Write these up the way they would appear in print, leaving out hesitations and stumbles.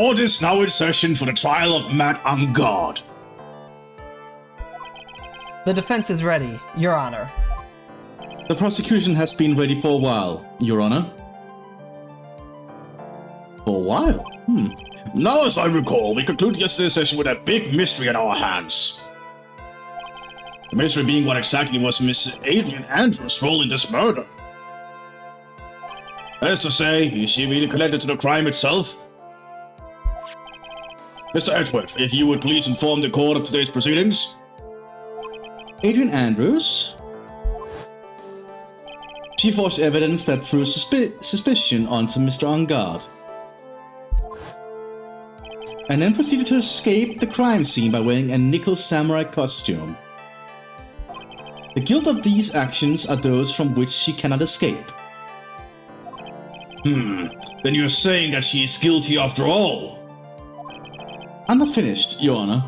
Court is now in session for the trial of Matt on guard. The defense is ready, Your Honor. The prosecution has been ready for a while, Your Honor. For a while? Now, as I recall, we concluded yesterday's session with a big mystery on our hands. The mystery being what exactly was Miss Adrian Andrews' role in this murder. That is to say, is she really connected to the crime itself? Mr. Edgeworth, if you would please inform the court of today's proceedings. Adrian Andrews? She forged evidence that threw suspicion onto Mr. On Guard, and then proceeded to escape the crime scene by wearing a nickel samurai costume. The guilt of these actions are those from which she cannot escape. Then you're saying that she is guilty after all? I'm not finished, Your Honor.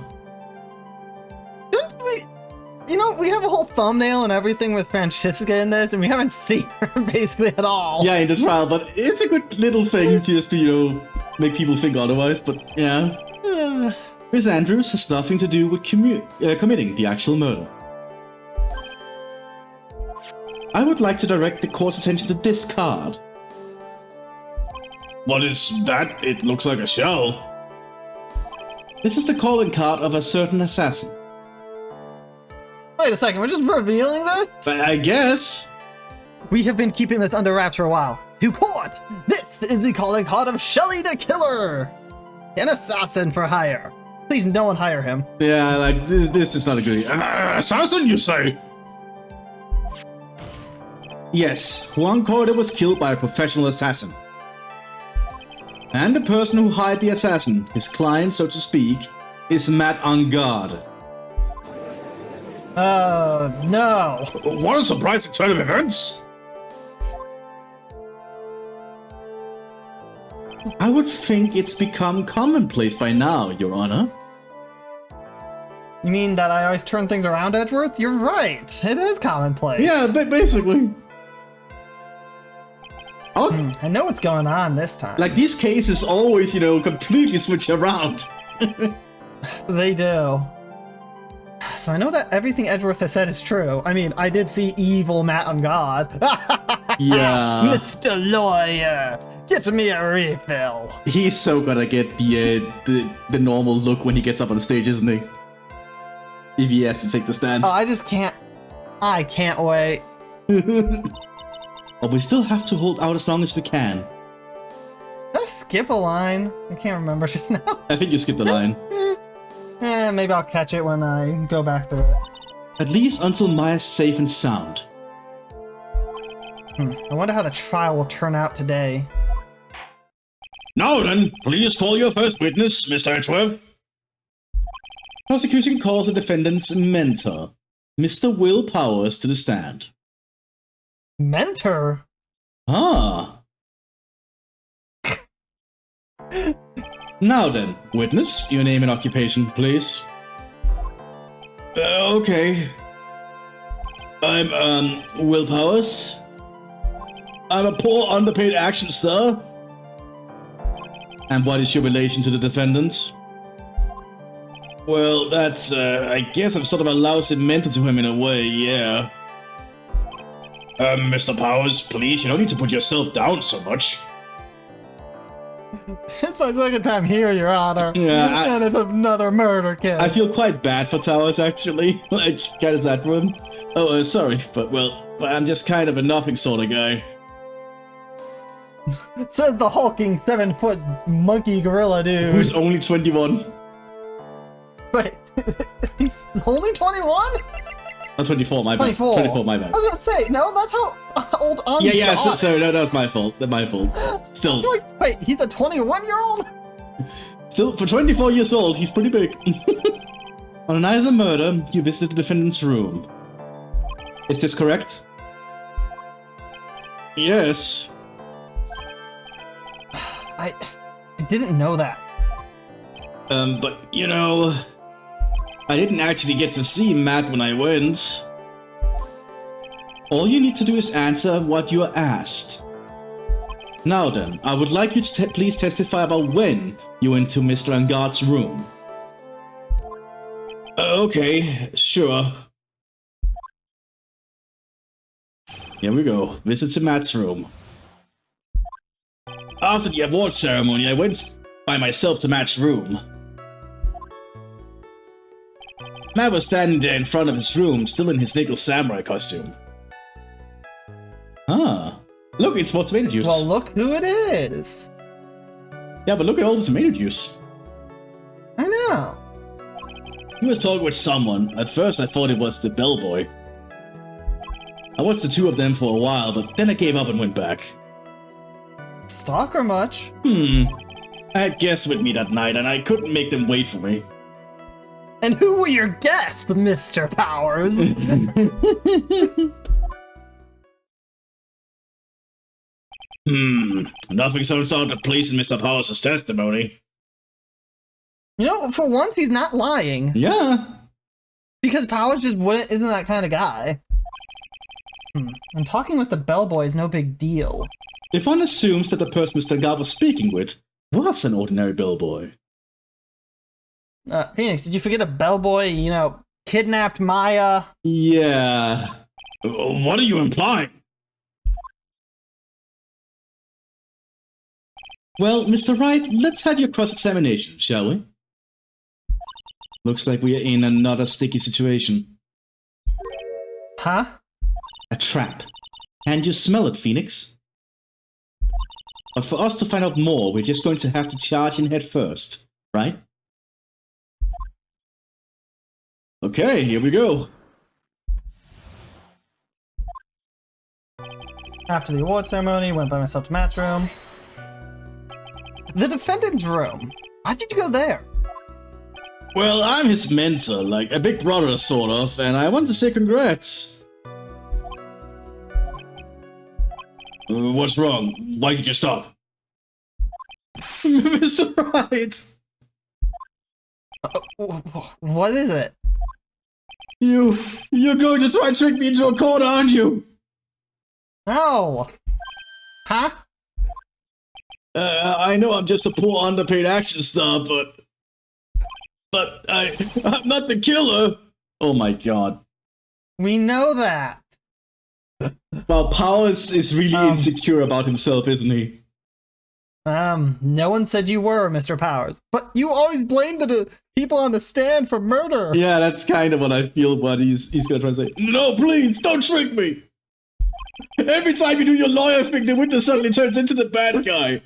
We have a whole thumbnail and everything with Francesca in this, and we haven't seen her basically at all. Yeah, in the trial, but it's a good little thing just to, make people think otherwise, but yeah. Miss Andrews has nothing to do with committing the actual murder. I would like to direct the court's attention to this card. What is that? It looks like a shell. This is the calling card of a certain assassin. Wait a second, we're just revealing this? I guess. We have been keeping this under wraps for a while. To court! This is the calling card of Shelly the Killer! An assassin for hire. Please no one hire him. Yeah, this is not a good Assassin, you say? Yes, Juan Corder was killed by a professional assassin. And the person who hired the assassin, his client so to speak, is Matt On Guard. No. What a surprising turn of events! I would think it's become commonplace by now, Your Honor. You mean that I always turn things around, Edgeworth? You're right. It is commonplace. Yeah, basically. I know what's going on this time. Like, these cases always, completely switch around. They do. So I know that everything Edgeworth has said is true. I mean, I did see evil Matt on God. Yeah. Mr. Lawyer, get me a refill. He's so gonna get the normal look when he gets up on stage, isn't he? If he has to take the stance. Oh, I can't wait. But we still have to hold out as long as we can. Did I skip a line? I can't remember just now. I think you skipped the line. Maybe I'll catch it when I go back through it. At least until Maya's safe and sound. I wonder how the trial will turn out today. Now then, please call your first witness, Mr. Edgeworth. Prosecution calls the defendant's mentor, Mr. Will Powers, to the stand. Mentor? Ah. Now then, witness, your name and occupation, please. Okay. I'm, Will Powers. I'm a poor, underpaid action star. And what is your relation to the defendant? Well, that's, I guess I'm sort of a lousy mentor to him in a way, yeah. Mr. Powers, please, you don't need to put yourself down so much. It's my second time here, Your Honor. Yeah, and it's another murder case. I feel quite bad for Towers, actually. Like, kind of sad for him. Oh, sorry, but I'm just kind of a nothing sort of guy. Says the hulking 7-foot monkey gorilla dude. Who's only 21. Wait, he's only 21? Oh, 24, my bad. 24. 24, my bad. I was gonna say, no, that's how old I'm. Yeah, sorry, no, that was my fault. That's my fault. Still. Like, wait, he's a 21-year-old? Still, for 24 years old, he's pretty big. On the night of the murder, you visited the defendant's room. Is this correct? Yes. I didn't know that. But, I didn't actually get to see Matt when I went. All you need to do is answer what you are asked. Now then, I would like you to please testify about when you went to Mr. Angard's room. Okay, sure. Here we go. Visit to Matt's room. After the award ceremony, I went by myself to Matt's room. Matt was standing there in front of his room, still in his nickel samurai costume. Ah. Look, it's more tomato juice. Well, look who it is. Yeah, but look at all the tomato juice. I know. He was talking with someone. At first I thought it was the bellboy. I watched the two of them for a while, but then I gave up and went back. Stalker much? I had guests with me that night, and I couldn't make them wait for me. And who were your guests, Mr. Powers? Nothing sounds out of place in Mr. Powers' testimony. You know, for once he's not lying. Yeah. Because Powers just isn't that kind of guy. And talking with the bellboy is no big deal. If one assumes that the person Mr. Angard was speaking with was an ordinary bellboy. Phoenix, did you forget a bellboy, kidnapped Maya? Yeah. What are you implying? Well, Mr. Wright, let's have your cross-examination, shall we? Looks like we are in another sticky situation. Huh? A trap. Can you smell it, Phoenix? But for us to find out more, we're just going to have to charge in head first, right? Okay, here we go. After the award ceremony, went by myself to Matt's room. The defendant's room. Why did you go there? Well, I'm his mentor, like a big brother, sort of, and I want to say congrats. What's wrong? Why did you stop? Mr. Wright! What is it? You're going to try and trick me into a corner, aren't you? No! Huh? I know I'm just a poor underpaid action star, but I'm not the killer. Oh my god. We know that. Well, Powers is really insecure about himself, isn't he? No one said you were, Mr. Powers. But you always blamed the people on the stand for murder. Yeah, that's kind of what I feel, but he's gonna try and say, no, please, don't trick me. Every time you do your lawyer thing, the witness suddenly turns into the bad guy.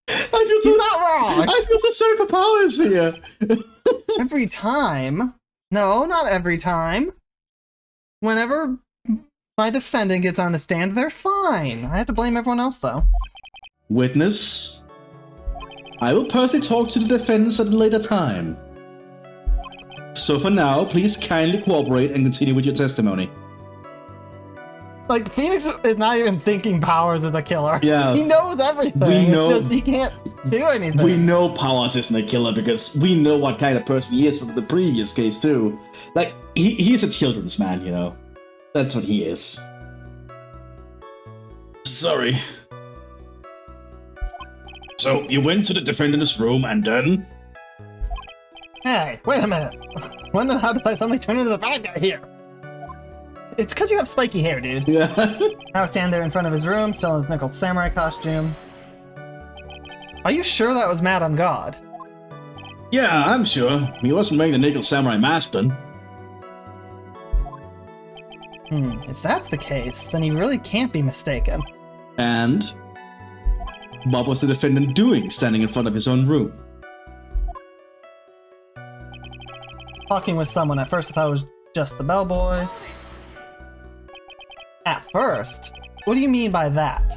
He's not wrong. I feel so sorry for Powers here. Every time? No, not every time. Whenever my defendant gets on the stand, they're fine. I have to blame everyone else, though. Witness, I will personally talk to the defendants at a later time. So for now, please kindly cooperate and continue with your testimony. Like, Phoenix is not even thinking Powers is a killer. Yeah. He knows everything. We know- It's just he can't do anything. We know Powers isn't a killer because we know what kind of person he is from the previous case too. Like, he's a children's man, you know. That's what he is. Sorry. So, you went to the defendant's room and then? Hey, wait a minute. When and how did I suddenly turn into the bad guy here? It's because you have spiky hair, dude. Yeah. I was standing there in front of his room, still in his nickel samurai costume. Are you sure that was Mad on God? Yeah, I'm sure. He wasn't wearing the nickel samurai mask then. If that's the case, then he really can't be mistaken. And what was the defendant doing standing in front of his own room? Talking with someone. At first I thought it was just the bellboy. At first? What do you mean by that?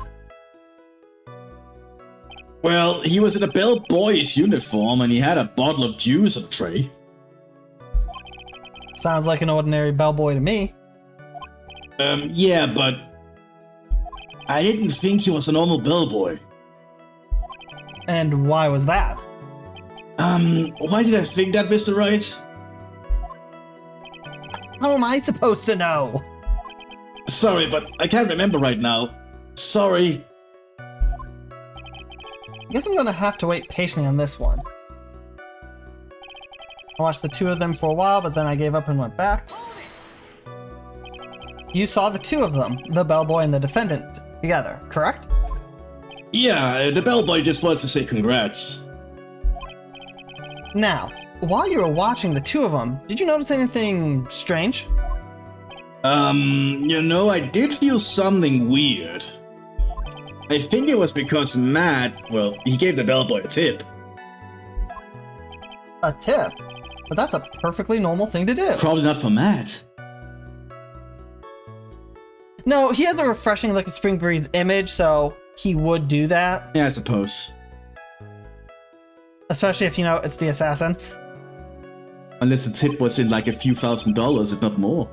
Well, he was in a bellboyish uniform and he had a bottle of juice on a tray. Sounds like an ordinary bellboy to me. Yeah, but I didn't think he was a normal bellboy. And why was that? Why did I think that, Mr. Wright? How am I supposed to know? Sorry, but I can't remember right now. Sorry. I guess I'm gonna have to wait patiently on this one. I watched the two of them for a while, but then I gave up and went back. You saw the two of them, the bellboy and the defendant, together, correct? Yeah, the bellboy just wants to say congrats. Now, while you were watching the two of them, did you notice anything strange? I did feel something weird. I think it was because Matt, well, he gave the bellboy a tip. A tip? But that's a perfectly normal thing to do. Probably not for Matt. No, he has a refreshing like a spring breeze image, so he would do that. Yeah, I suppose. Especially if, it's the assassin. Unless the tip was in like a few $1,000s, if not more.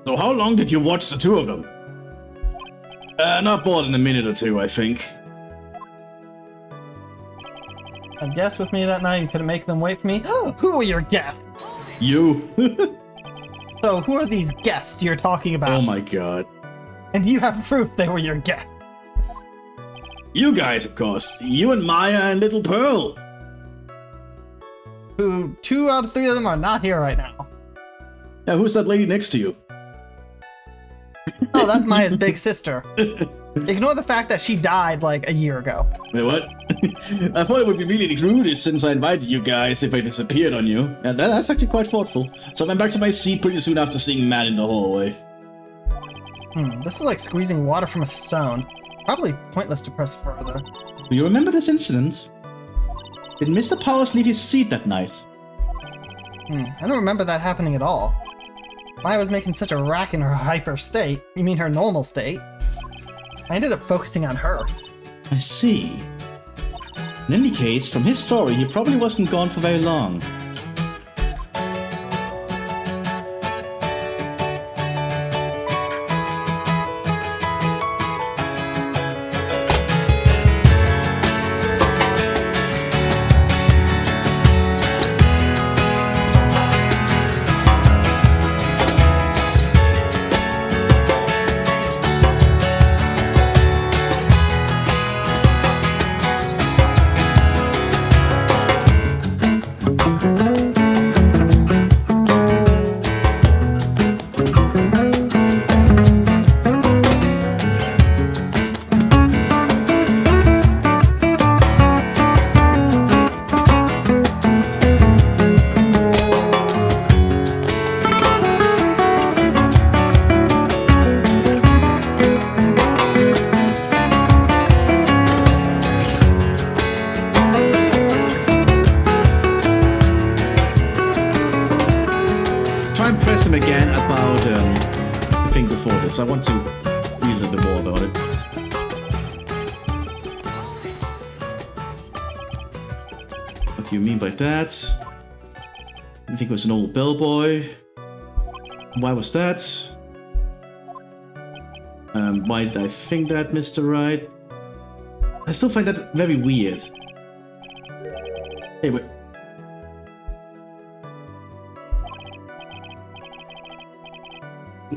So how long did you watch the two of them? Not more than a minute or two, I think. I guess with me that night you couldn't make them wait for me. Who are your guests? You. So who are these guests you're talking about? Oh my god. And do you have proof they were your guests? You guys, of course. You and Maya and Little Pearl. Who 2 out of 3 of them are not here right now. Now, who's that lady next to you? Oh, that's Maya's big sister. Ignore the fact that she died like a year ago. Wait, what? I thought it would be really rude since I invited you guys if I disappeared on you. And that's actually quite thoughtful. So I went back to my seat pretty soon after seeing Matt in the hallway. This is like squeezing water from a stone. Probably pointless to press further. Do you remember this incident? Did Mr. Powers leave his seat that night? I don't remember that happening at all. Maya was making such a rack in her hyper state. You mean her normal state? I ended up focusing on her. I see. In any case, from his story, he probably wasn't gone for very long. I want to read a little bit more about it. What do you mean by that? I think it was an old bellboy. Why was that? Why did I think that, Mr. Wright? I still find that very weird. Hey, wait.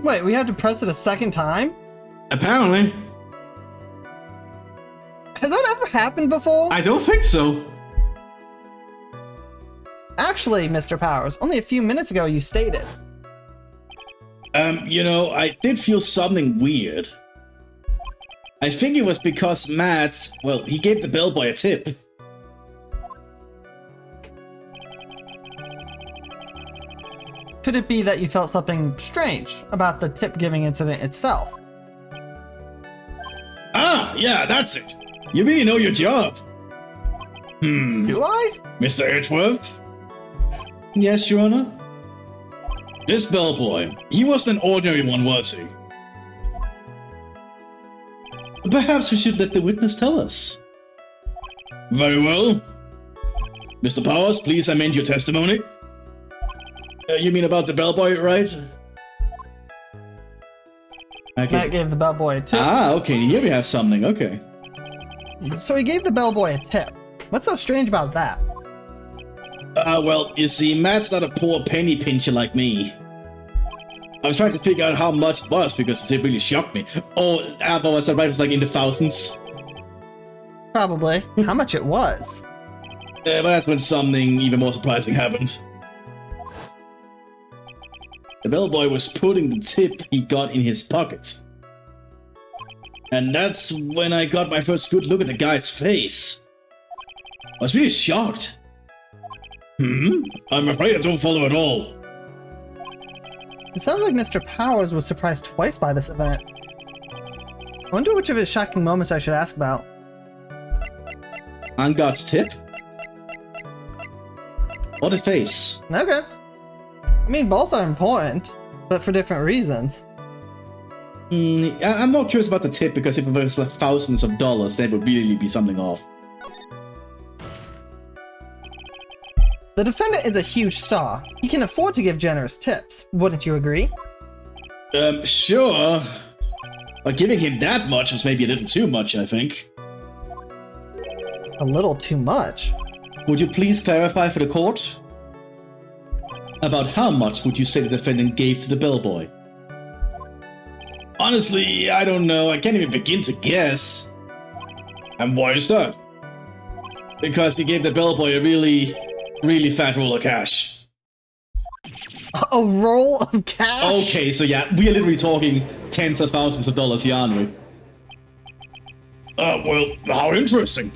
Wait, we have to press it a second time? Apparently. Has that ever happened before? I don't think so. Actually, Mr. Powers, only a few minutes ago you stated. I did feel something weird. I think it was because Matt, well, he gave the bellboy a tip. Could it be that you felt something strange about the tip-giving incident itself? Ah, yeah, that's it. You really know your job. Do I? Mr. Edgeworth? Yes, Your Honor? This bellboy, he wasn't an ordinary one, was he? Perhaps we should let the witness tell us. Very well. Mr. Powers, please amend your testimony. You mean about the bellboy, right? Okay. Matt gave the bellboy a tip. Ah, okay, here we have something, okay. So he gave the bellboy a tip. What's so strange about that? Well, you see, Matt's not a poor penny pincher like me. I was trying to figure out how much it was because it really shocked me. Oh, but was that right? It was like in the thousands. Probably. How much it was? But that's when something even more surprising happened. The bellboy was putting the tip he got in his pocket. And that's when I got my first good look at the guy's face. I was really shocked. I'm afraid I don't follow at all. It sounds like Mr. Powers was surprised twice by this event. I wonder which of his shocking moments I should ask about. On God's tip? Or the face? Okay. I mean, both are important, but for different reasons. I'm more curious about the tip because if it was like thousands of dollars, that would really be something off. The defendant is a huge star. He can afford to give generous tips. Wouldn't you agree? Sure. But giving him that much was maybe a little too much, I think. A little too much. Would you please clarify for the court? About how much would you say the defendant gave to the bellboy? Honestly, I don't know. I can't even begin to guess. And why is that? Because he gave the bellboy a really fat roll of cash. A roll of cash? Okay, so yeah, we are literally talking tens of thousands of dollars here, aren't we? Well, how interesting.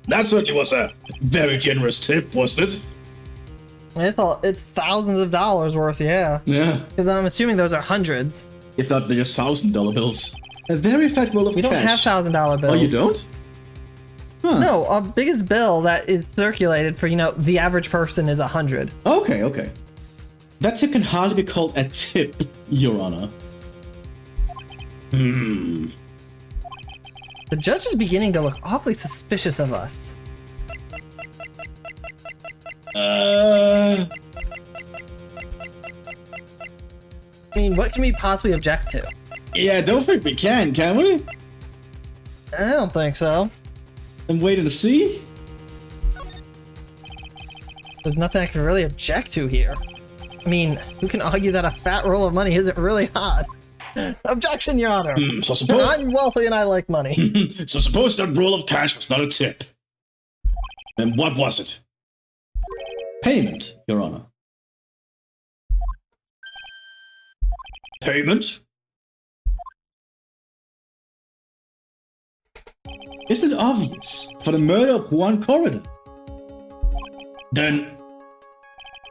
That certainly was a very generous tip, wasn't it? I thought it's thousands of dollars worth, yeah. Yeah. Because I'm assuming those are hundreds. If not, they're just $1,000 bills. A very fat roll of We cash. don't have $1,000 bills. Oh, you don't? Huh. No, our biggest bill that is circulated for, the average person is 100. Okay. That tip can hardly be called a tip, Your Honor. The judge is beginning to look awfully suspicious of us. Uh, I mean, what can we possibly object to? Yeah, I don't think we can we? I don't think so. I'm waiting to see. There's nothing I can really object to here. I mean, who can argue that a fat roll of money isn't really hot? Objection, Your Honor. So suppose I'm wealthy and I like money. so suppose that roll of cash was not a tip. Then what was it? Payment, Your Honor. Payment? Isn't it obvious? For the murder of Juan Corridor. Then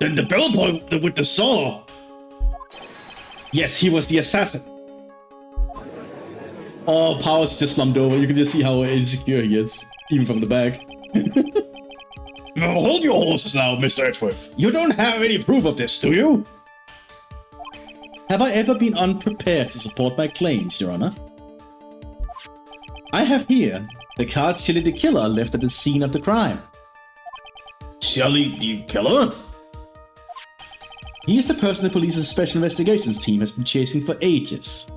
the bellboy with the saw. Yes, he was the assassin. Oh, Powers just slumped over. You can just see how insecure he is, even from the back. Now hold your horses now, Mr. Edgeworth. You don't have any proof of this, do you? Have I ever been unprepared to support my claims, Your Honor? I have here the card Silly the Killer left at the scene of the crime. Shelly the killer? He is the person the police's special investigations team has been chasing for ages.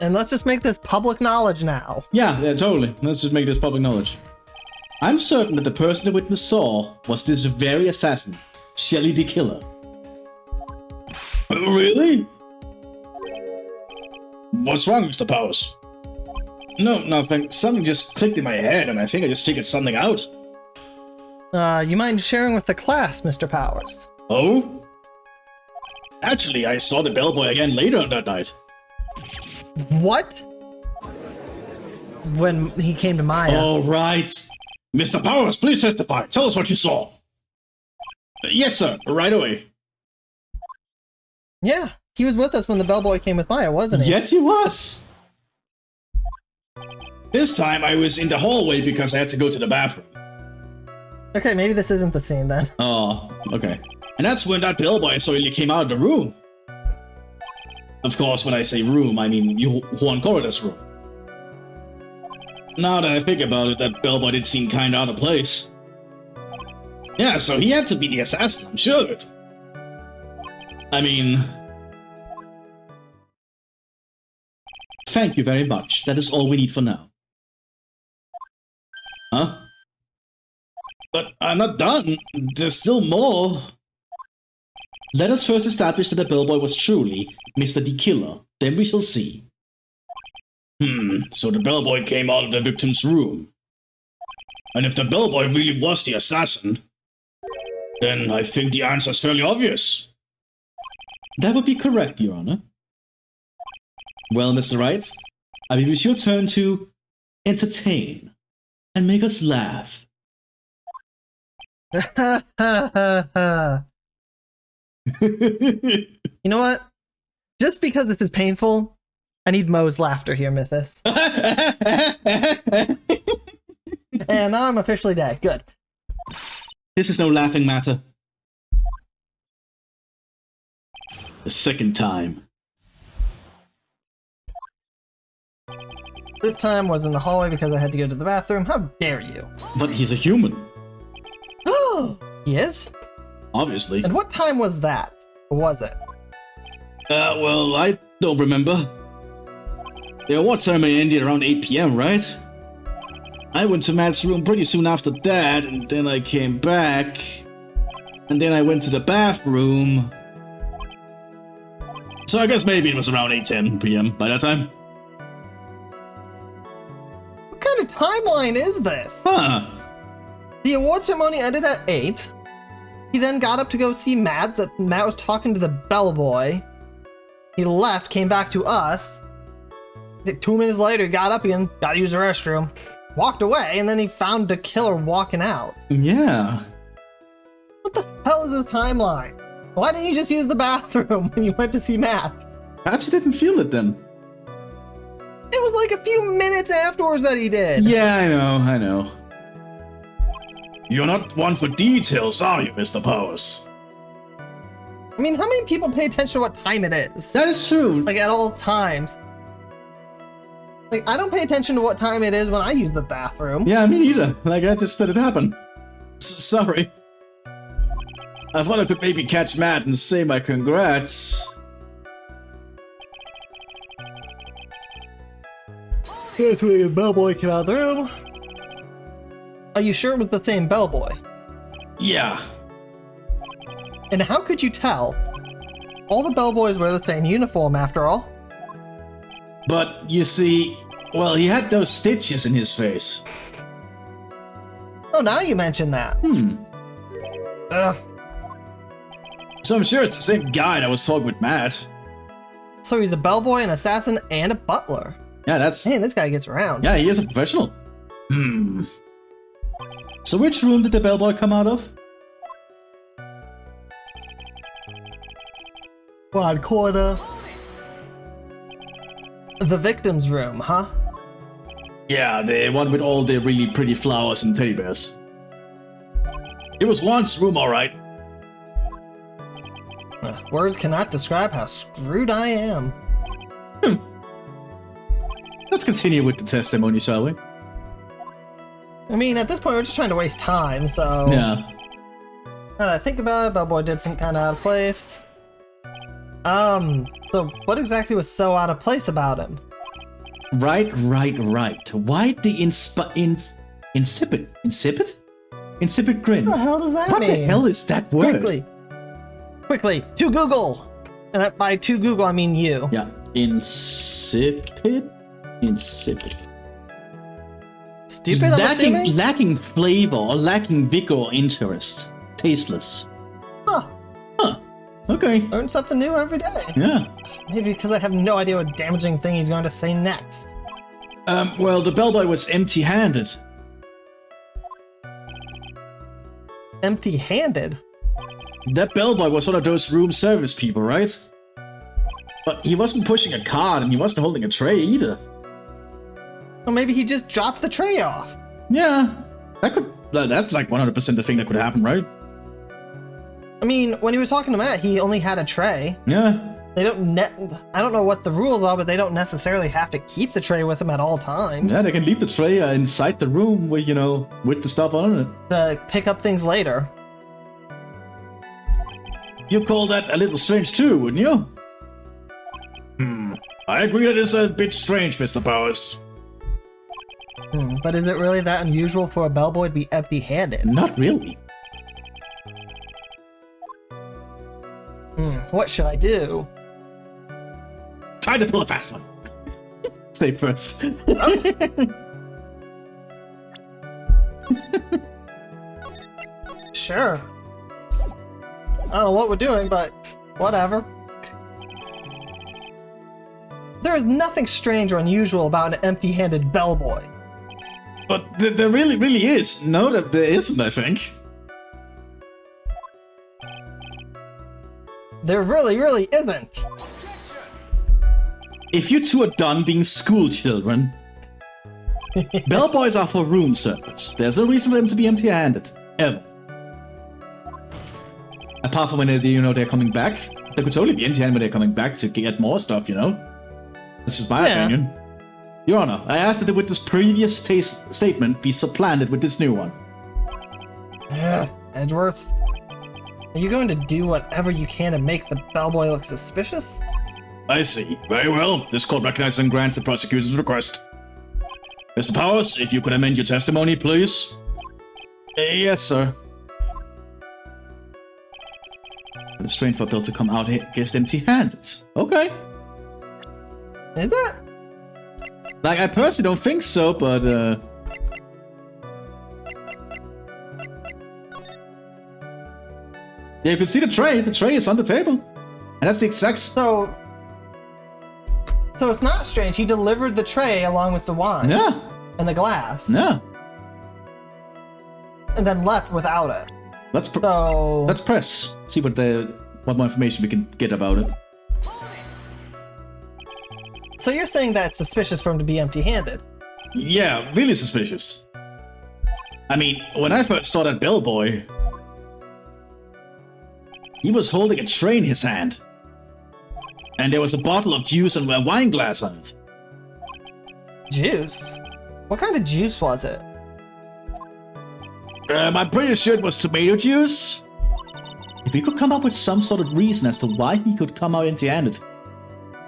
And let's just make this public knowledge now. Yeah, totally. Let's just make this public knowledge. I'm certain that the person the witness saw was this very assassin, Shelly the Killer. Really? What's wrong, Mr. Powers? No, nothing. Something just clicked in my head, and I think I just figured something out. You mind sharing with the class, Mr. Powers? Oh? Actually, I saw the bellboy again later on that night. What? When he came to Maya. All right. Mr. Powers, please testify. Tell us what you saw. Yes, sir. Right away. Yeah, he was with us when the bellboy came with Maya, wasn't he? Yes, he was. This time I was in the hallway because I had to go to the bathroom. Okay, maybe this isn't the scene then. Oh, okay. And that's when that bellboy suddenly came out of the room. Of course, when I say room, I mean Juan Corridor's room. Now that I think about it, that bellboy did seem kinda out of place. Yeah, so he had to be the assassin, I'm sure of it. I mean... Thank you very much. That is all we need for now. Huh? But I'm not done. There's still more. Let us first establish that the bellboy was truly Mr. the Killer. Then we shall see. So the bellboy came out of the victim's room. And if the bellboy really was the assassin, then I think the answer is fairly obvious. That would be correct, Your Honor. Well, Mr. Wright, I believe it's your turn to entertain and make us laugh. You know what? Just because this is painful, I need Moe's laughter here, Mthis. And now I'm officially dead. Good. This is no laughing matter. The second time. This time was in the hallway because I had to go to the bathroom. How dare you? But he's a human. He is? Obviously. And what time was that? Or was it? Well, I don't remember. The award ceremony ended around 8 p.m., right? I went to Matt's room pretty soon after that, and then I came back. And then I went to the bathroom. So I guess maybe it was around 8:10 p.m. by that time. What kind of timeline is this? Huh. The award ceremony ended at 8. He then got up to go see Matt. Matt was talking to the bellboy. He left, came back to us. 2 minutes later, he got up again, got to use the restroom, walked away, and then he found the killer walking out. Yeah. What the hell is this timeline? Why didn't you just use the bathroom when you went to see Matt? Perhaps he didn't feel it then. It was like a few minutes afterwards that he did. Yeah, I know. You're not one for details, are you, Mr. Powers? I mean, how many people pay attention to what time it is? That is true. Like, at all times. Like, I don't pay attention to what time it is when I use the bathroom. Yeah, me neither. Like, I just let it happen. Sorry. I thought I could maybe catch Matt and say my congrats. That's when the bellboy came out of the room. Are you sure it was the same bellboy? Yeah. And how could you tell? All the bellboys wear the same uniform, after all. But, you see, well, he had those stitches in his face. Oh, now you mention that. Ugh. So I'm sure it's the same guy that was talking with Matt. So he's a bellboy, an assassin, and a butler. Yeah, that's... Man, this guy gets around. Yeah, he is a professional. So which room did the bellboy come out of? Quad corner. The victim's room, huh? Yeah, the one with all the really pretty flowers and teddy bears. It was Juan's room, alright. Words cannot describe how screwed I am. Let's continue with the testimony, shall we? I mean, at this point, we're just trying to waste time, so... Yeah. Now that I think about it, bellboy did some kind of out of place. So what exactly was so out of place about him? Right. Why the insipid grin? What the hell does that What mean? the hell is that word? Quickly, to Google! And by to Google, I mean you. Yeah, insipid. Stupid, I'm assuming? Lacking flavor, or lacking vigor or interest. Tasteless. Huh. Okay. Learn something new every day. Yeah. Maybe because I have no idea what damaging thing he's going to say next. Well, the bellboy was empty-handed. Empty-handed? That bellboy was one of those room service people, right? But he wasn't pushing a cart and he wasn't holding a tray either. Or maybe he just dropped the tray off. Yeah, that's like 100% the thing that could happen, right? I mean, when he was talking to Matt, he only had a tray. Yeah. They don't I don't know what the rules are, but they don't necessarily have to keep the tray with them at all times. Yeah, they can leave the tray inside the room with, with the stuff on it. To pick up things later. You call that a little strange too, wouldn't you? I agree that it's a bit strange, Mr. Powers. But is it really that unusual for a bellboy to be empty-handed? Not really. What should I do? Try to pull a fast one. Say first. Okay. Sure. I don't know what we're doing, but whatever. There is nothing strange or unusual about an empty-handed bellboy. But there really is. No, there isn't, I think. There really isn't. If you two are done being school children, bellboys are for room service. There's no reason for them to be empty-handed, ever. Apart from when they're coming back. They could totally be empty-handed when they're coming back to get more stuff, you know? That's just my opinion. Your Honor, I asked that with this previous statement be supplanted with this new one. Edgeworth, are you going to do whatever you can to make the bellboy look suspicious? I see. Very well. This court recognizes and grants the prosecutor's request. Mr. Powers, if you could amend your testimony, please. Yes, sir. It's strange for Bill to come out here just empty-handed. Okay. Is that? Like, I personally don't think so, but, yeah, you can see the tray. The tray is on the table. And that's the exact... So it's not strange. He delivered the tray along with the wine. Yeah. And the glass. Yeah. And then left without it. Let's press. See what more information we can get about it. So you're saying that it's suspicious for him to be empty-handed? Yeah, really suspicious. I mean, when I first saw that bellboy, he was holding a tray in his hand. And there was a bottle of juice and a wine glass on it. Juice? What kind of juice was it? I'm pretty sure it was tomato juice. If we could come up with some sort of reason as to why he could come out empty-handed,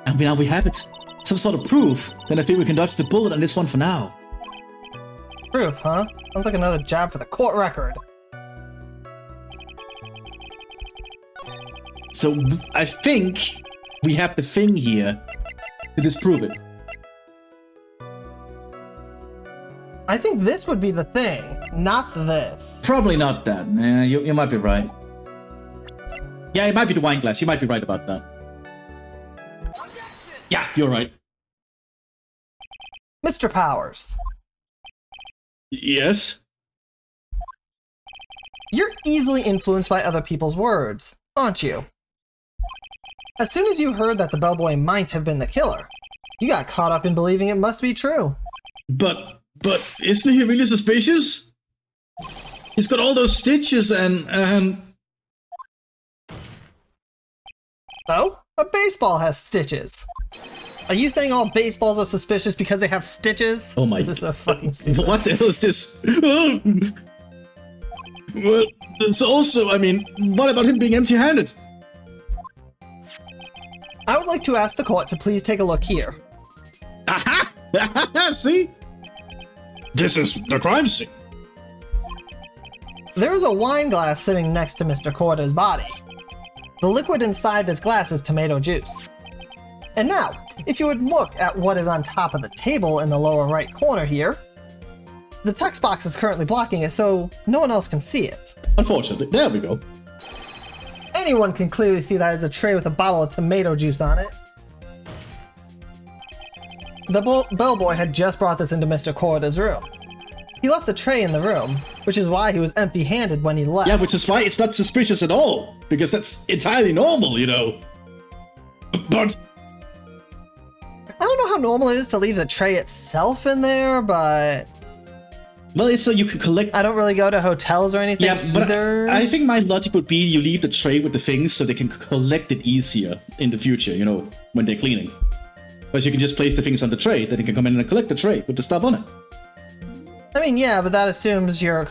and now we have it. Some sort of proof, then I think we can dodge the bullet on this one for now. Proof, huh? Sounds like another job for the court record. So I think we have the thing here to disprove it. I think this would be the thing, not this. Probably not that. Yeah, you might be right. Yeah, it might be the wine glass. You might be right about that. Yeah, you're right. Mr. Powers. Yes? You're easily influenced by other people's words, aren't you? As soon as you heard that the bellboy might have been the killer, you got caught up in believing it must be true. But isn't he really suspicious? He's got all those stitches and... Oh? A baseball has stitches. Are you saying all baseballs are suspicious because they have stitches? Oh my... This is so fucking stupid. What the hell is this? Well, it's also, I mean, what about him being empty-handed? I would like to ask the court to please take a look here. Aha! See? This is the crime scene. There is a wine glass sitting next to Mr. Corda's body. The liquid inside this glass is tomato juice. And now, if you would look at what is on top of the table in the lower right corner here, the text box is currently blocking it, so no one else can see it. Unfortunately, there we go. Anyone can clearly see that it's a tray with a bottle of tomato juice on it. The bellboy had just brought this into Mr. Corda's room. He left the tray in the room, which is why he was empty-handed when he left. Yeah, which is why it's not suspicious at all, because that's entirely normal, you know. But... I don't know how normal it is to leave the tray itself in there, but... Well, it's so you can collect... I don't really go to hotels or anything either. I think my logic would be you leave the tray with the things so they can collect it easier in the future, you know, when they're cleaning. Because you can just place the things on the tray, then they can come in and collect the tray with the stuff on it. I mean, yeah, but that assumes your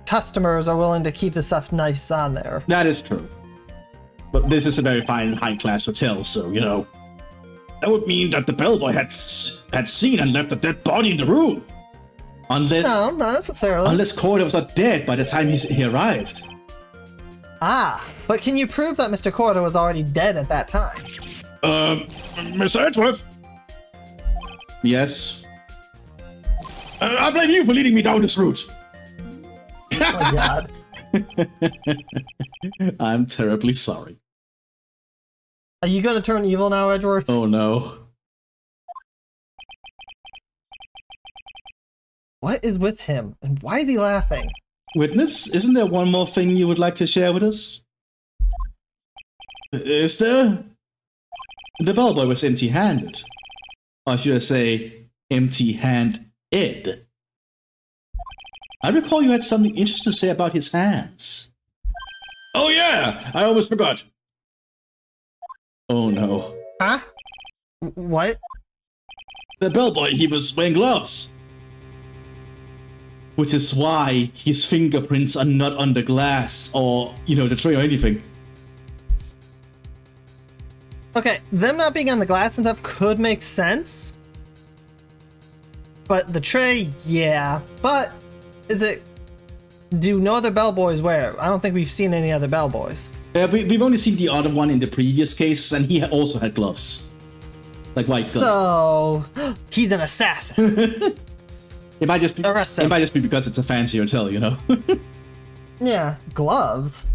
customers are willing to keep the stuff nice on there. That is true. But this is a very fine, high-class hotel, so, you know... That would mean that the bellboy had seen and left a dead body in the room. Unless... No, not necessarily. Unless Corda was not dead by the time he arrived. Ah, But can you prove that Mr. Corder was already dead at that time? Mr. Edgeworth, Yes. I blame you for leading me down this route. Oh my god. I'm terribly sorry. Are you gonna turn evil now, Edgeworth? Oh no. What is with him? And why is he laughing? Witness, isn't there one more thing you would like to share with us? Is there? The bellboy was empty-handed. Or should I say, empty-handed. I recall you had something interesting to say about his hands. Oh yeah, I almost forgot. Oh no. Huh? What? The bellboy, he was wearing gloves. Which is why his fingerprints are not on the glass or, the tray or anything. Okay, them not being on the glass and stuff could make sense. But the tray, yeah. But do no other bellboys wear? I don't think we've seen any other bellboys. We've only seen the other one in the previous case, and he also had gloves. Like white gloves. So, he's an assassin. It might just be, Arrest him. it might just be because it's a fancy hotel, Yeah, gloves.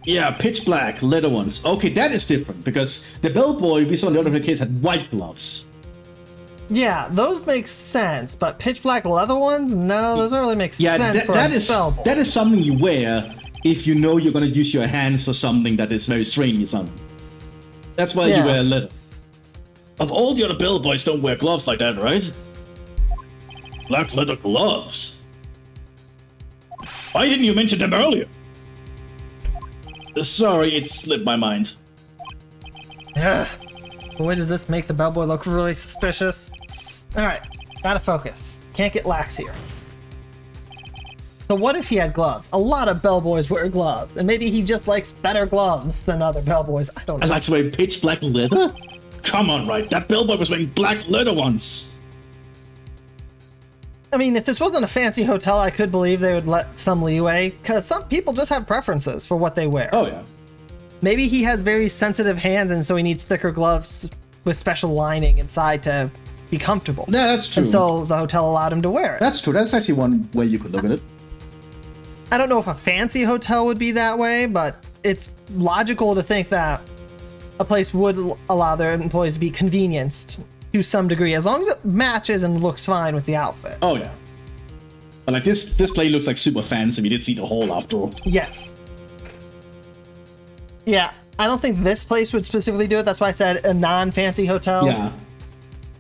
Yeah, pitch black, leather ones. Okay, that is different, because the bellboy we saw in the other case had white gloves. Yeah, those make sense, but pitch black leather ones? No, those don't really make sense for a bellboy. That is something you wear if you know you're going to use your hands for something that is very strenuous on. That's why you wear leather. Of all the other bellboys don't wear gloves like that, right? Black leather gloves. Why didn't you mention them earlier? Sorry, it slipped my mind. Yeah. Boy, does this make the bellboy look really suspicious. Alright, gotta focus. Can't get lax here. So what if he had gloves? A lot of bellboys wear gloves, and maybe he just likes better gloves than other bellboys. I don't know. I like to wear pitch black leather? Come on, Wright. That bellboy was wearing black leather once. I mean, if this wasn't a fancy hotel, I could believe they would let some leeway, because some people just have preferences for what they wear. Oh, yeah. Maybe he has very sensitive hands, and so he needs thicker gloves with special lining inside to be comfortable. Yeah, that's true. And so the hotel allowed him to wear it. That's true. That's actually one way you could look at it. I don't know if a fancy hotel would be that way, but it's logical to think that a place would allow their employees to be convenienced to some degree, as long as it matches and looks fine with the outfit. Oh, yeah. But like this place looks like super fancy. We did see the hall after all. Yes. Yeah, I don't think this place would specifically do it. That's why I said a non-fancy hotel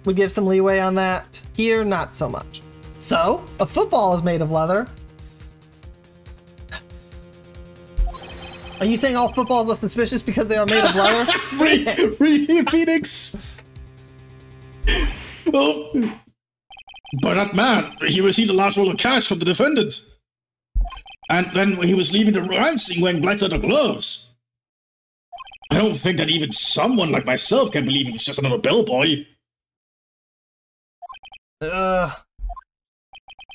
would give some leeway on that. Here, not so much. So, a football is made of leather. Are you saying all footballs are suspicious because they are made of leather? Phoenix! Oh. But that man, he received a large roll of cash from the defendant. And then he was leaving the crime scene wearing black leather gloves. I don't think that even someone like myself can believe it was just another bellboy.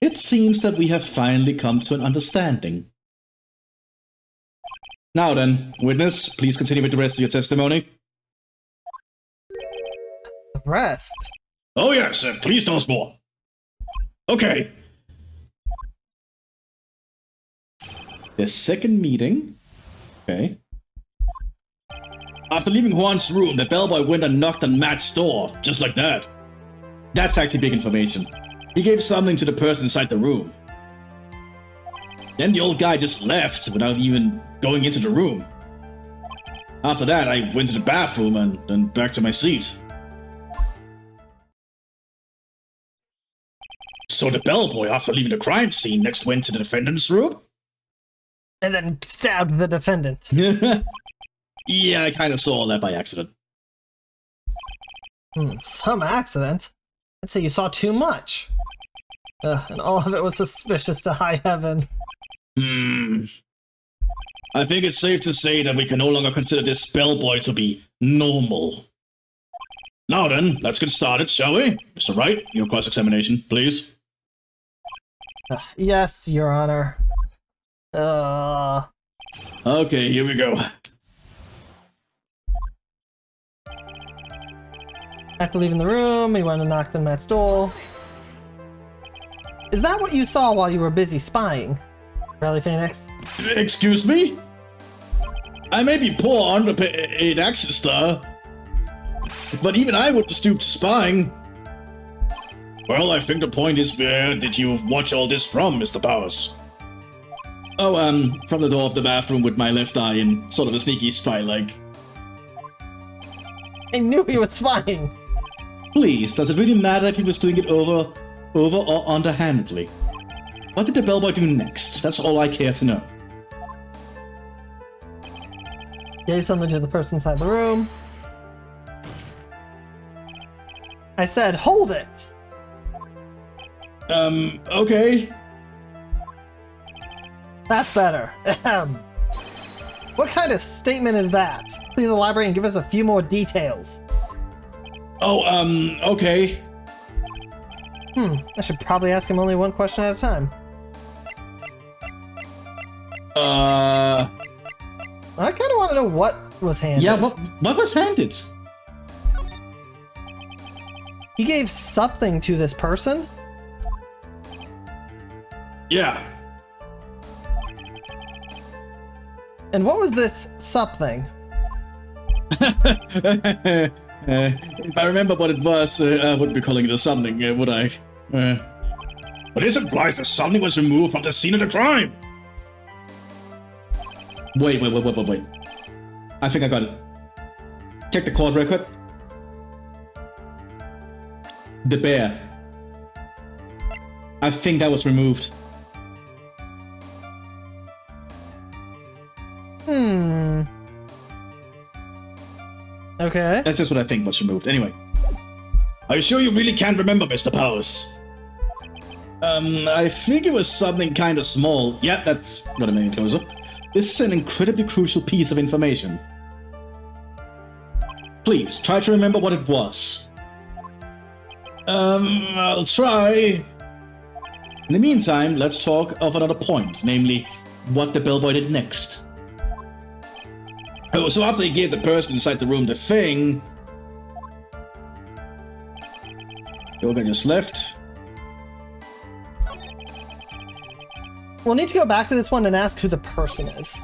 It seems that we have finally come to an understanding. Now then, witness, please continue with the rest of your testimony. The rest? Oh yes, please tell us more. Okay. The second meeting. Okay. After leaving Juan's room, the bellboy went and knocked on Matt's door, just like that. That's actually big information. He gave something to the person inside the room. Then the old guy just left without even going into the room. After that, I went to the bathroom and then back to my seat. So the bellboy, after leaving the crime scene, next went to the defendant's room? And then stabbed the defendant. Yeah, I kind of saw that by accident. Some accident? I'd say you saw too much. And all of it was suspicious to high heaven. I think it's safe to say that we can no longer consider this bellboy to be normal. Now then, let's get started, shall we? Mr. Wright, your cross-examination, please. Yes, Your Honor. Okay, here we go. After leaving the room, he went and knocked on Matt's door. Is that what you saw while you were busy spying? Really, Phoenix? Excuse me? I may be poor underpaid action star, but even I wouldn't stoop to spying. Well, I think the point is, where did you watch all this from, Mr. Powers? Oh, from the door of the bathroom with my left eye in sort of a sneaky spy-like. I knew he was spying. Please, does it really matter if he was doing it over or underhandedly? What did the bellboy do next? That's all I care to know. Gave something to the person inside the room. I said, hold it! Okay. That's better. What kind of statement is that? Please elaborate and give us a few more details. Oh, okay. I should probably ask him only one question at a time. I kind of want to know what was handed. Yeah, what was handed? He gave something to this person? Yeah. And what was this something? If I remember what it was, I wouldn't be calling it a something, would I? But this implies that something was removed from the scene of the crime. Wait. I think I got it. Check the court record. The bear. I think that was removed. Okay. That's just what I think was removed. Anyway. Are you sure you really can't remember, Mr. Powers? I think it was something kind of small. Yeah, that's got a minute closer. This is an incredibly crucial piece of information. Please, try to remember what it was. I'll try. In the meantime, let's talk of another point, namely, what the bellboy did next. Oh, so after he gave the person inside the room the thing... Yoga just left. We'll need to go back to this one and ask who the person is.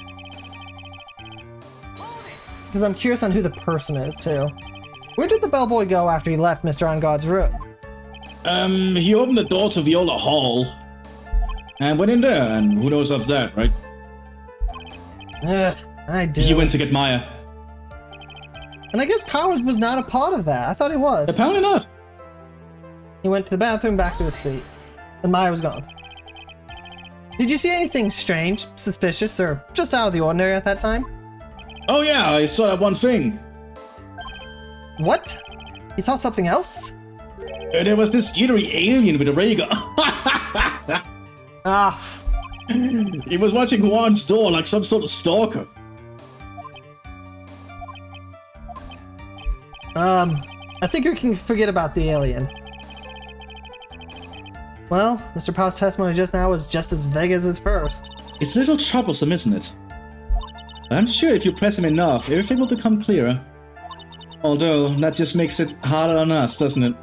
Because I'm curious on who the person is, too. Where did the bellboy go after he left Mr. On God's room? He opened the door to Viola Hall. And went in there, and who knows of that, right? I do. He went to get Maya. And I guess Powers was not a part of that. I thought he was. Apparently not. He went to the bathroom, back to his seat. And Maya was gone. Did you see anything strange, suspicious, or just out of the ordinary at that time? Oh yeah, I saw that one thing. What? You saw something else? There was this jittery alien with a ray gun. He was watching Juan's door like some sort of stalker. I think you can forget about the alien. Well, Mr. Powell's testimony just now was just as vague as his first. It's a little troublesome, isn't it? I'm sure if you press him enough, everything will become clearer. Although, that just makes it harder on us, doesn't it?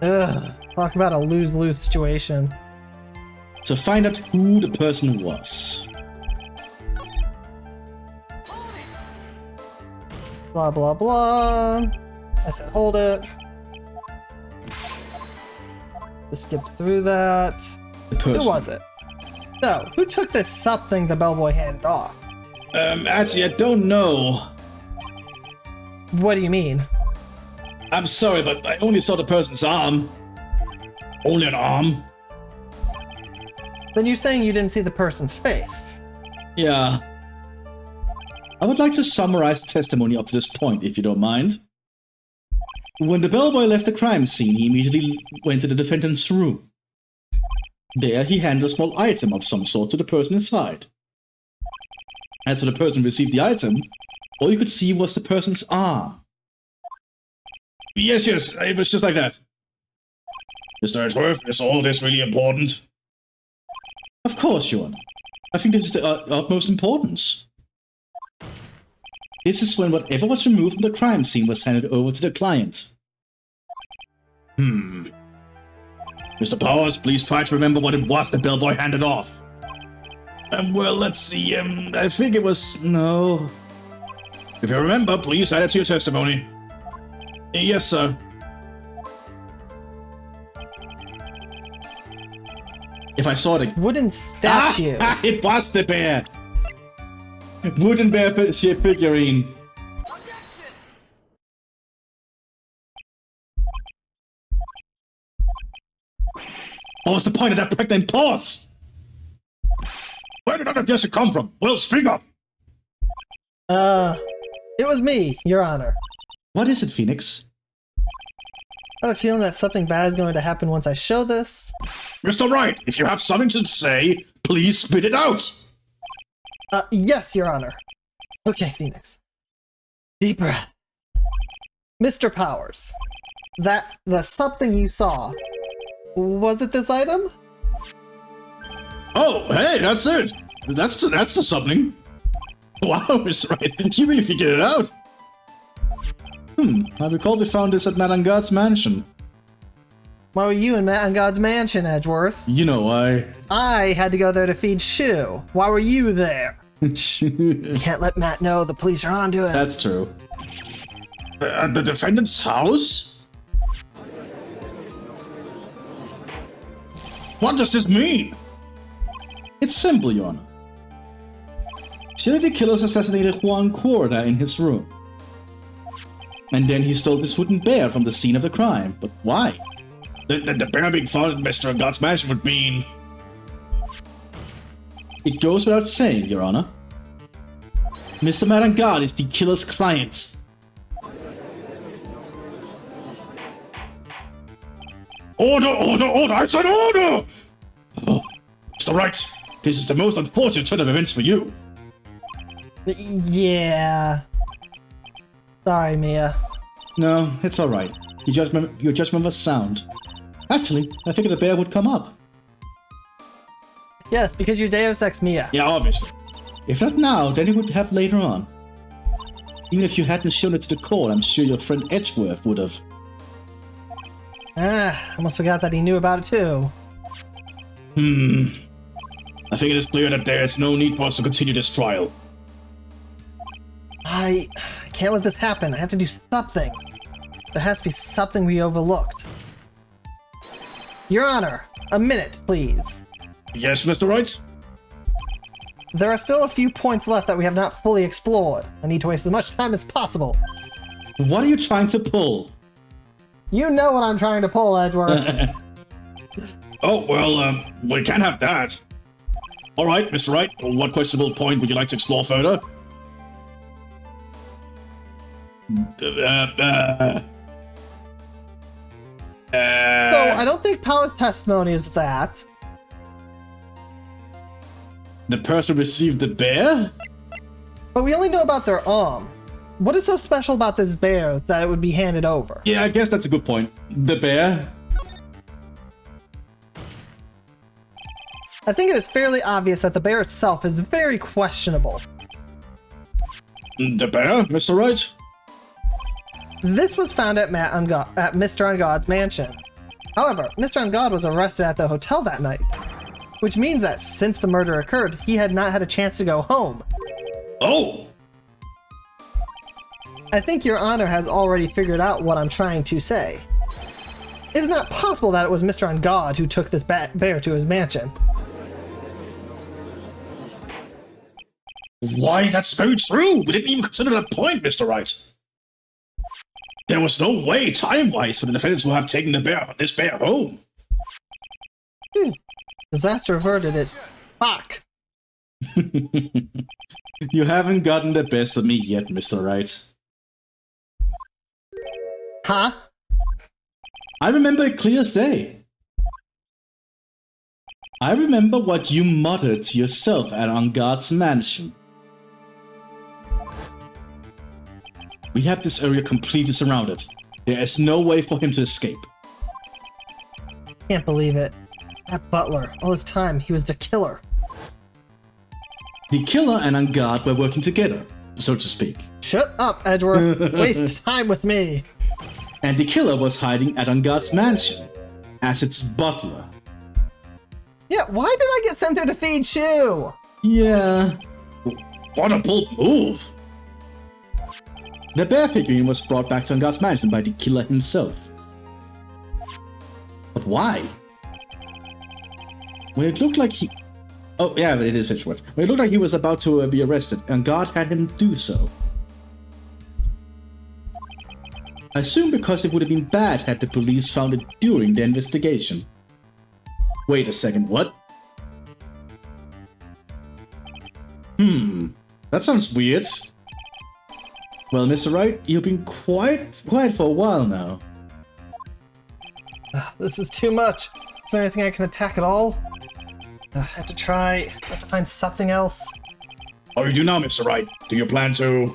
Ugh, talk about a lose-lose situation. So find out who the person was. Blah, blah, blah. I said hold it. Just skip through that. The person. Who was it? So, who took this something the bellboy handed off? Actually, I don't know. What do you mean? I'm sorry, but I only saw the person's arm. Only an arm. Then you're saying you didn't see the person's face? Yeah. I would like to summarize the testimony up to this point, if you don't mind. When the bellboy left the crime scene, he immediately went to the defendant's room. There, he handed a small item of some sort to the person inside. As for the person who received the item, all you could see was the person's arm. Yes, it was just like that. Mr. Edgeworth, is all this really important? Of course, Your Honor. I think this is the utmost importance. This is when whatever was removed from the crime scene was handed over to the client. Mr. Powers, please try to remember what it was the bellboy handed off. Well, let's see. I think it was... No. If you remember, please add it to your testimony. Yes, sir. If I saw it... Wooden statue. It was the bear! Wooden bear figurine. What was the point of that pregnant pause? Where did that objection come from? Well, speak up! It was me, Your Honor. What is it, Phoenix? I have a feeling that something bad is going to happen once I show this. Mr. Wright, if you have something to say, please spit it out! Yes, Your Honor. Okay, Phoenix. Deep breath. Mr. Powers, the something you saw, was it this item? Oh, hey, that's it! That's the something. Wow, Mr. Wright, you really figured it out. I recall we found this at Madame God's mansion. Why were you in Matt God's mansion, Edgeworth? You know why. I had to go there to feed Shu. Why were you there? You can't let Matt know, the police are onto it. That's true. At the defendant's house? What does this mean? It's simple, Your Honor. Serial killers assassinated Juan Corda in his room. And then he stole this wooden bear from the scene of the crime. But why? The bear being found in Mr. God's mansion would mean... It goes without saying, Your Honor. Mr. Madame God is the killer's client. Order, order, order! I said order! Oh, Mr. Wright, this is the most unfortunate turn of events for you. Yeah. Sorry, Mia. No, it's alright. Your judgment was sound. Actually, I figured the bear would come up. Yes, because you're Deus Ex Mia. Yeah, obviously. If not now, then it would have later on. Even if you hadn't shown it to the court, I'm sure your friend Edgeworth would have. I almost forgot that he knew about it too. I think it is clear that there is no need for us to continue this trial. I can't let this happen. I have to do something. There has to be something we overlooked. Your Honor, a minute, please. Yes, Mr. Wright? There are still a few points left that we have not fully explored. I need to waste as much time as possible. What are you trying to pull? You know what I'm trying to pull, Edgeworth. Oh, well, we can't have that. Alright, Mr. Wright, what questionable point would you like to explore further? So, I don't think Powers' testimony is that. The person received the bear? But we only know about their arm. What is so special about this bear that it would be handed over? Yeah, I guess that's a good point. The bear? I think it is fairly obvious that the bear itself is very questionable. The bear, Mr. Wright? This was found at Mr. On God's mansion. However, Mr. On God was arrested at the hotel that night, which means that since the murder occurred, he had not had a chance to go home. Oh! I think Your Honor has already figured out what I'm trying to say. It is not possible that it was Mr. On God who took this bear to his mansion. Why, that's very true! We didn't even consider that point, Mr. Wright. There was no way, time-wise, for the defendants to have taken this bear home. Disaster averted it. Fuck! You haven't gotten the best of me yet, Mr. Wright. Huh? I remember it clear as day. I remember what you muttered to yourself at On God's mansion. We have this area completely surrounded. There is no way for him to escape. Can't believe it. That butler, all this time, he was the killer. The killer and On Guard were working together, so to speak. Shut up, Edgeworth. Waste time with me. And the killer was hiding at On Guard's mansion as its butler. Yeah, why did I get sent there to feed Shu? Yeah. What a bold move! The bear figurine was brought back to On Guard's mansion by the killer himself. But why? When it looked like he... Oh, yeah, it is Edgeworth. When it looked like he was about to be arrested, and God had him do so. I assume because it would have been bad had the police found it during the investigation. Wait a second, what? That sounds weird. Well, Mr. Wright, you've been quiet for a while now. This is too much. Is there anything I can attack at all? I have to find something else. What do you do now, Mr. Wright? Do you plan to...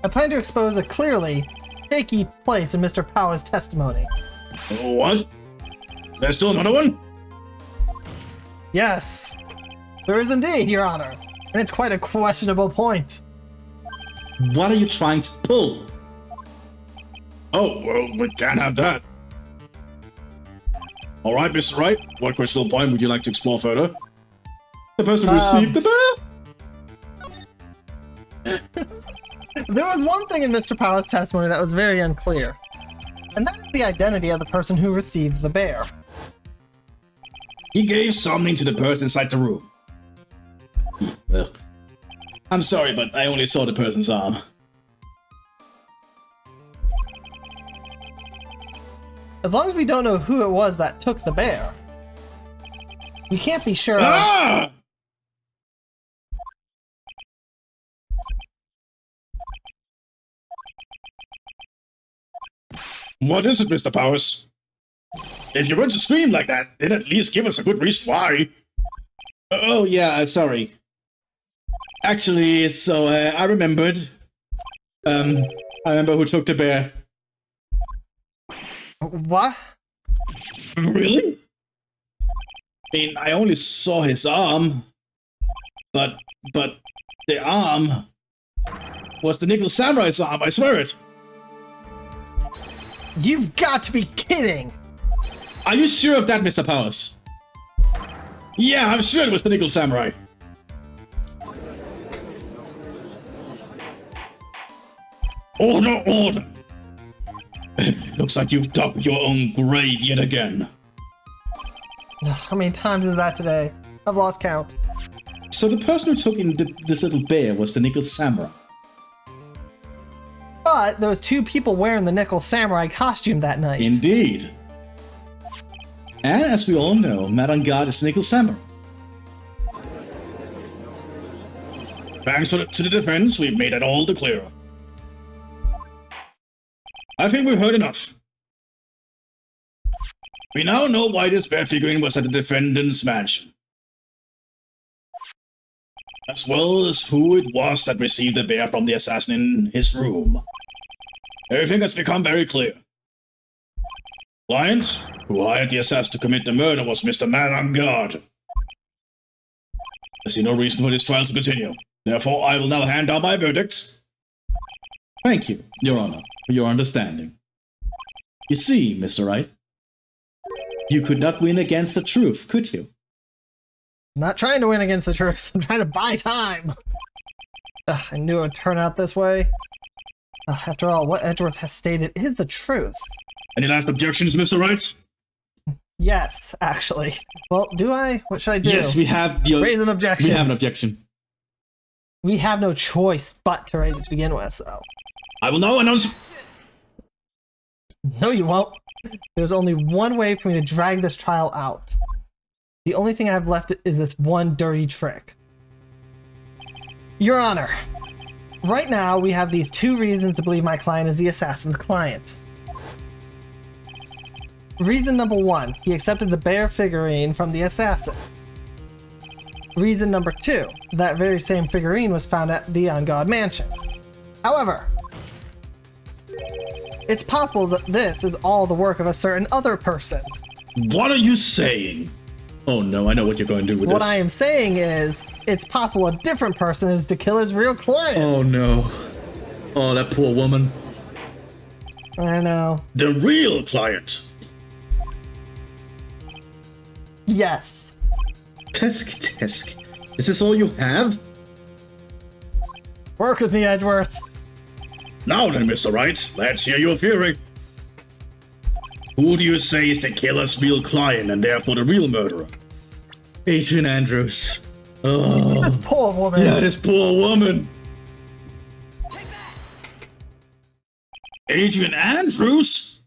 I plan to expose a clearly shaky place in Mr. Power's testimony. What? There's still another one? Yes, there is indeed, Your Honor. And it's quite a questionable point. What are you trying to pull? Oh, well, we can't have that. All right, Mr. Wright, what questionable point would you like to explore further? The person who received the bear? There was one thing in Mr. Power's testimony that was very unclear. And that is the identity of the person who received the bear. He gave something to the person inside the room. Ugh. I'm sorry, but I only saw the person's arm. As long as we don't know who it was that took the bear, we can't be sure. Ah! What is it, Mr. Powers? If you're going to scream like that, then at least give us a good reason why. Oh, yeah, sorry. Actually, so I remembered. I remember who took the bear. What? Really? I mean, I only saw his arm, but the arm was the Nickel Samurai's arm, I swear it. You've got to be kidding! Are you sure of that, Mr. Powers? Yeah, I'm sure it was the Nickel Samurai. Order, order! Looks like you've dug your own grave yet again. How many times is that today? I've lost count. So the person who took in this little bear was the Nickel Samurai. But there was two people wearing the Nickel Samurai costume that night. Indeed. And as we all know, Mad on Guard is Nickel Samurai. Thanks to the defense, we've made it all the clearer. I think we've heard enough. We now know why this bear figurine was at the defendant's mansion. As well as who it was that received the bear from the assassin in his room. Everything has become very clear. Client, who hired the assassin to commit the murder, was Mr. Man on Guard. I see no reason for this trial to continue. Therefore, I will now hand down my verdict. Thank you, Your Honor, for your understanding. You see, Mr. Wright, you could not win against the truth, could you? I'm not trying to win against the truth. I'm trying to buy time. Ugh, I knew it would turn out this way. After all, what Edgeworth has stated is the truth. Any last objections, Mr. Wright? Yes, actually. Well, do I? What should I do? Yes, we have the... Raise an objection. We have an objection. We have no choice but to raise it to begin with, so... I will now announce... No, you won't. There's only one way for me to drag this trial out. The only thing I have left is this one dirty trick. Your Honor, right now we have these two reasons to believe my client is the assassin's client. Reason number one, he accepted the bear figurine from the assassin. Reason number two, that very same figurine was found at the On God mansion. However, it's possible that this is all the work of a certain other person. What are you saying? Oh no, I know what you're going to do with What this. I am saying is, it's possible a different person is the killer's real client. Oh no. Oh, that poor woman. I know. The real client. Yes. Tisk. Is this all you have? Work with me, Edgeworth. Now then, Mr. Wright, let's hear your theory. Who do you say is the killer's real client and therefore the real murderer? Adrian Andrews. Oh. This poor woman. Yeah, this poor woman. Adrian Andrews?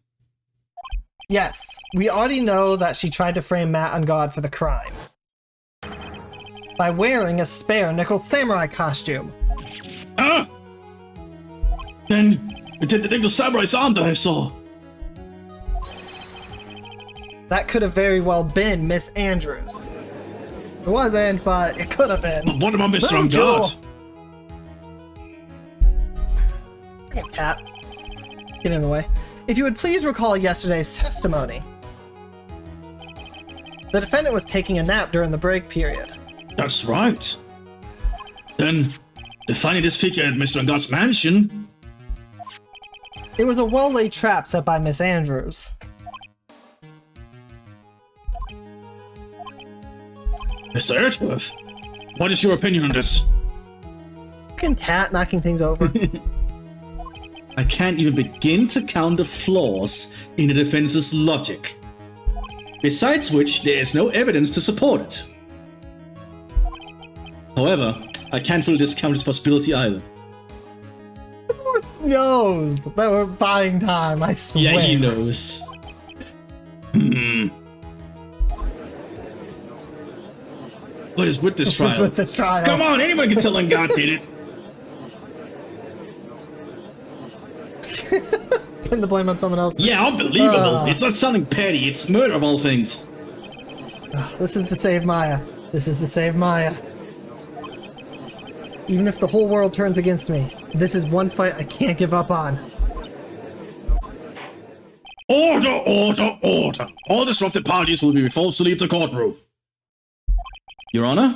Yes, we already know that she tried to frame Matt on God for the crime. By wearing a spare nickel samurai costume. Ah! Then it did the nickel samurai's arm that I saw. That could have very well been Miss Andrews. It wasn't, but it could have been. What about Mr. Little Joel. Ungard? Hey, Cat. Get in the way. If you would please recall yesterday's testimony. The defendant was taking a nap during the break period. That's right. Then, finding this figure at Mr. Ungard's mansion. It was a well-laid trap set by Miss Andrews. Mr. Edgeworth, what is your opinion on this? Fucking Cat knocking things over. I can't even begin to count the flaws in the defense's logic. Besides which, there is no evidence to support it. However, I can't fully discount this possibility either. Edgeworth knows that we're buying time, I swear. Yeah, he knows. What is with this What's trial? with this trial? Come on, anyone can tell Ungard did it. Pin the blame on someone else. Yeah, unbelievable. It's not something petty, it's murder of all things. This is to save Maya. This is to save Maya. Even if the whole world turns against me, this is one fight I can't give up on. Order, order, order. All disrupted parties will be forced to leave the courtroom. Your Honor?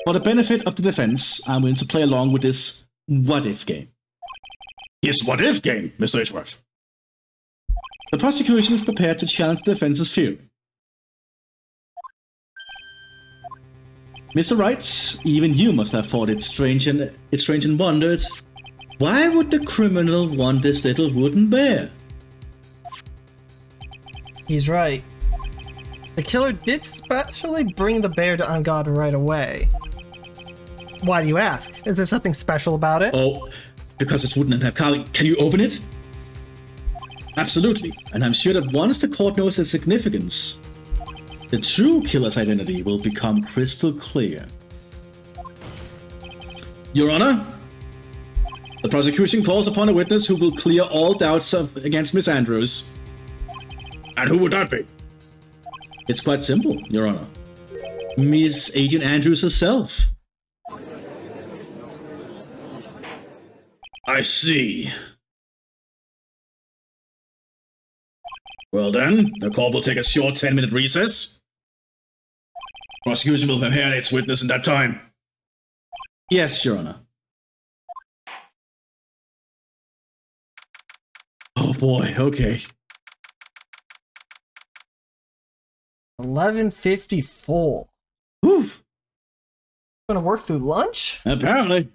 For the benefit of the defense, I'm willing to play along with this what-if game. Yes, what if game, Mr. Edgeworth? The prosecution is prepared to challenge the defense's theory. Mr. Wright, even you must have thought it strange and wondered, why would the criminal want this little wooden bear? He's right. The killer did specially bring the bear to On God right away. Why do you ask? Is there something special about it? Oh, because it's wooden and have carving. Can you open it? Absolutely, and I'm sure that once the court knows its significance, the true killer's identity will become crystal clear. Your Honor, the prosecution calls upon a witness who will clear all doubts against Miss Andrews. And who would that be? It's quite simple, Your Honor. Miss Adrian Andrews herself. I see. Well then, the court will take a short 10-minute recess. Prosecution will prepare its witness in that time. Yes, Your Honor. Oh boy, okay. 11:54. Whew. Gonna work through lunch? Apparently.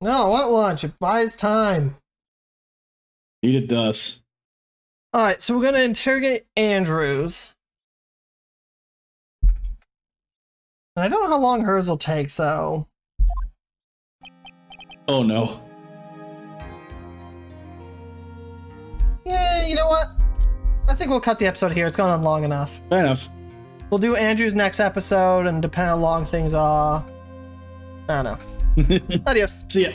No, I want lunch. It buys time. It does. Alright, so we're gonna interrogate Andrews. And I don't know how long hers will take, so... Oh no. Yeah, you know what? I think we'll cut the episode here. It's gone on long enough. Fair enough. We'll do Andrew's next episode, and depending on how long things are... I don't know. Adios. See ya.